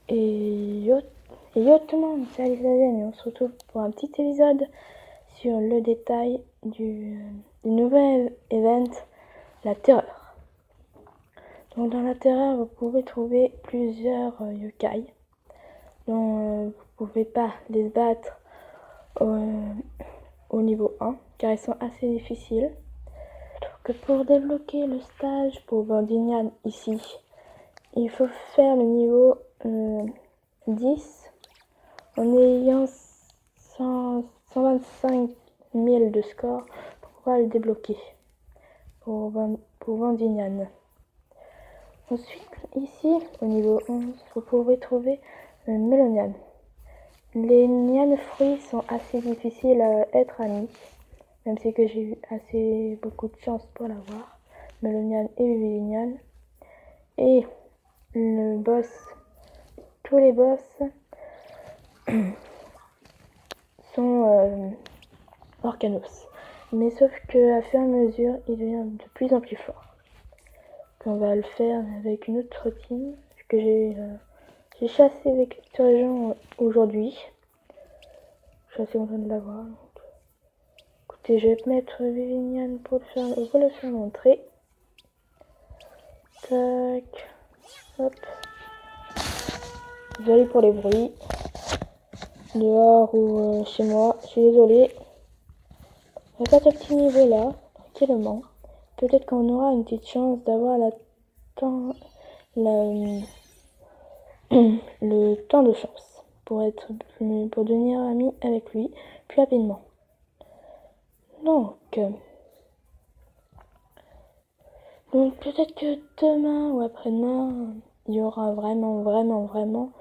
Et yo tout le monde, c'est Alizagène et on se retrouve pour un petit épisode sur le détail du nouvel event, la terreur. Donc dans la terreur, vous pouvez trouver plusieurs yokai dont vous pouvez pas les battre au niveau 1 car ils sont assez difficiles. Donc pour débloquer le stage pour Vandinian ici, il faut faire le niveau 10 en ayant 125 000 de score pour pouvoir le débloquer pour Vandinian. Ensuite, ici, au niveau 11, vous pouvez trouver Melonian. Les Nian fruits sont assez difficiles à être amis, même si que j'ai eu assez beaucoup de chance pour l'avoir. Melonian et Vivinian. Et le boss, tous les boss sont Orcanos. Mais sauf que à fur et à mesure, il devient de plus en plus fort. On va le faire avec une autre team que j'ai chassé avec Victor aujourd'hui. Je suis assez content de l'avoir. Écoutez, je vais mettre Vivinian pour le faire montrer. Tac. Hop. Désolé pour les bruits. Dehors ou chez moi. Je suis désolée. On va faire ce petit niveau là, tranquillement. Peut-être qu'on aura une petite chance d'avoir le temps de chance pour devenir ami avec lui plus rapidement. Donc peut-être que demain ou après-demain, il y aura vraiment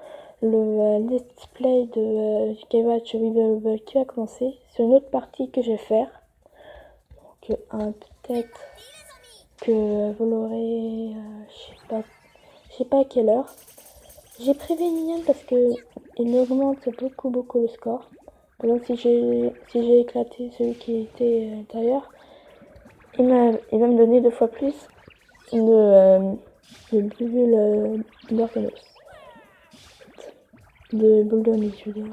le let's play de Skywatch Revival qui va commencer sur une autre partie que je vais faire. Donc peut-être que vous l'aurez, je sais pas à quelle heure. J'ai pris Vivinian parce que il augmente beaucoup le score. Par exemple, si j'ai éclaté celui qui était à l'intérieur, il va me donner 2 fois plus de bulles d'Orcanos. De boules de nid, je veux dire.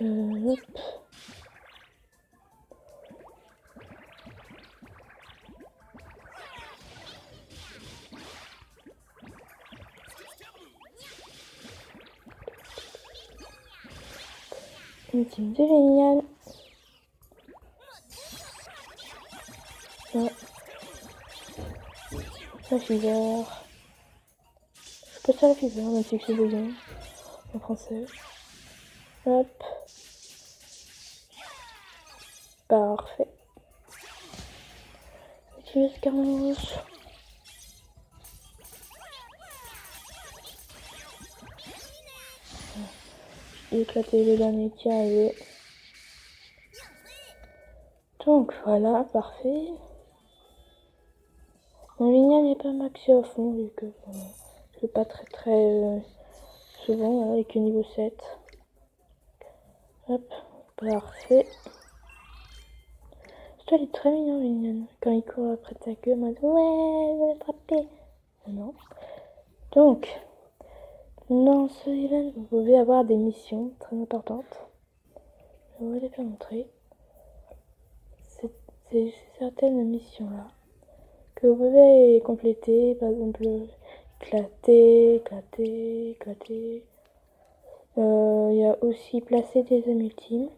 Hop. Une team de génial. Ça fever. Je peux faire la fever, même si c'est bouillon en français. Hop. Parfait. Utilise Scaramouche. J'ai éclaté le dernier qui est arrivé. Donc voilà, parfait. Mon Vivinian n'est pas maxé au fond vu que je ne fais pas très souvent avec le niveau 7. Hop, parfait. Il est très mignon, Vivinian. Quand il court après ta queue, moi, ouais, je vais l'attraper. Non. Donc, dans ce event, vous pouvez avoir des missions très importantes. Je vais vous les faire montrer. C'est certaines missions-là que vous pouvez compléter, par exemple, éclater. Il y a aussi placer des âmes ultimes.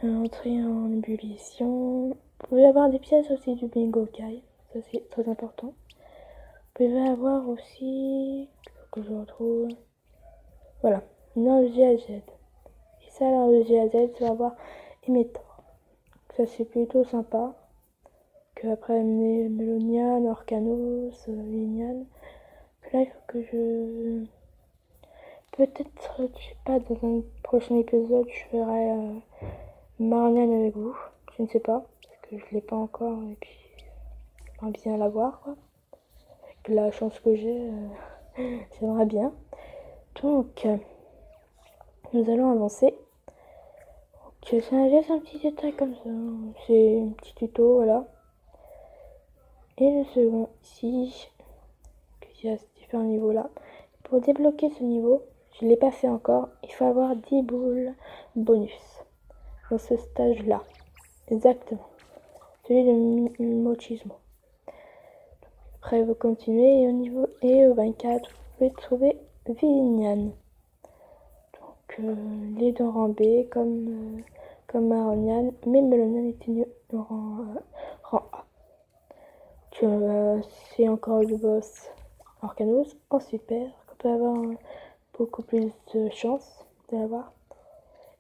Entrer en ébullition. Vous pouvez avoir des pièces aussi du bingo kai, ça c'est très important. Vous pouvez avoir aussi, que je retrouve, voilà, une orgie à Z. Et ça, l'orgie à Z, ça va avoir émetteur. Ça c'est plutôt sympa. Que après amener Melonian, Orcanos, Vivinian. Là il faut que je... Peut-être, je sais pas, dans un prochain épisode, je ferai Marnian avec vous. Je ne sais pas, parce que je l'ai pas encore et puis j'aimerais bien l'avoir, quoi. Avec la chance que j'ai, j'aimerais bien. Donc, nous allons avancer. Donc, c'est juste un petit détail comme ça. C'est un petit tuto, voilà. Et le second ici. y a ces différents niveaux là. Pour débloquer ce niveau, je ne l'ai pas fait encore, il faut avoir 10 boules bonus dans ce stage là. Exactement. Celui de Mochismo. Après vous continuez et au 24 vous pouvez trouver Vignan. Donc les deux rangs B comme Maronian, mais Melonian était mieux au rang A. C'est encore le boss Arcanos en super, qu'on peut avoir beaucoup plus de chance de l'avoir.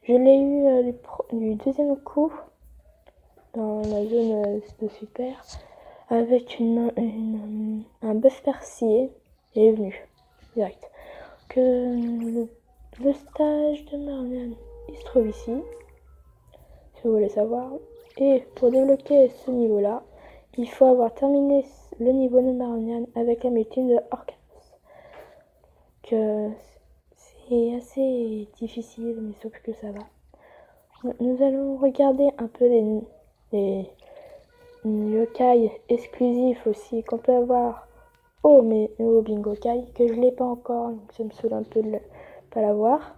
Je l'ai eu du deuxième coup dans la zone de super avec un buff persillé et est venu direct. Que le stage de Maronian il se trouve ici, si vous voulez savoir. Et pour débloquer ce niveau là, il faut avoir terminé le niveau de Maronian avec la multime de Arcanos. Que c'est assez difficile, mais sauf que ça va. Nous allons regarder un peu les yokai exclusifs aussi qu'on peut avoir au Bingo Kai, que je l'ai pas encore, donc ça me saoule un peu de ne pas l'avoir.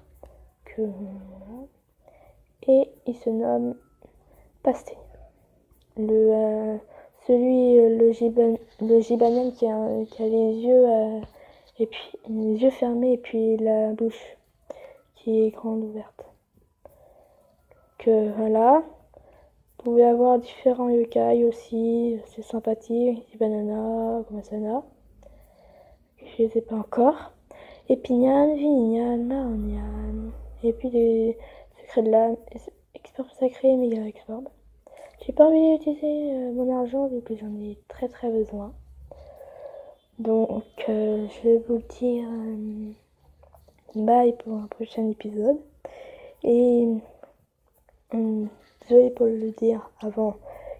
Et il se nomme Pasté. Le Gibanen qui a les yeux et puis les yeux fermés et puis la bouche qui est grande ouverte. Que voilà, vous pouvez avoir différents yokai aussi, c'est sympathique, Banana, Komasana. Je les ai pas encore. Epignan, Vinignan, Maronian. Et puis des secrets de l'âme, export sacré et méga export. J'ai pas envie d'utiliser mon argent vu que j'en ai très très besoin. Donc je vais vous dire bye pour un prochain épisode. Et désolée pour le dire avant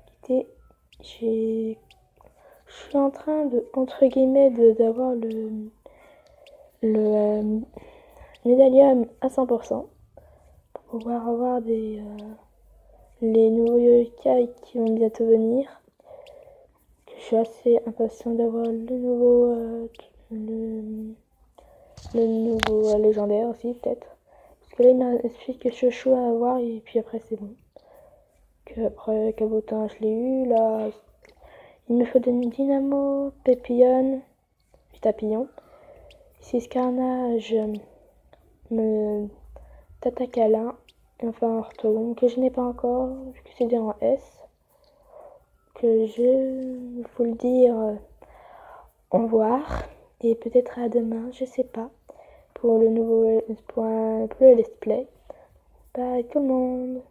quitter, je suis en train de, entre guillemets, d'avoir le médaillum à 100% pour pouvoir avoir les nouveaux yokai qui vont bientôt venir. Je suis assez impatient d'avoir le nouveau légendaire aussi peut-être. Parce que là il m'explique que Chocho à avoir et puis après c'est bon. Que après Cabotin je l'ai eu, là il me faut des Dynamo, Pépillon, Vitapillon. Ici Scarnage, Tatacala, et enfin Orthogon que je n'ai pas encore vu que c'est des rangs S. Que je faut le dire au revoir et peut-être à demain, je sais pas, pour le let's play. Bye tout le monde.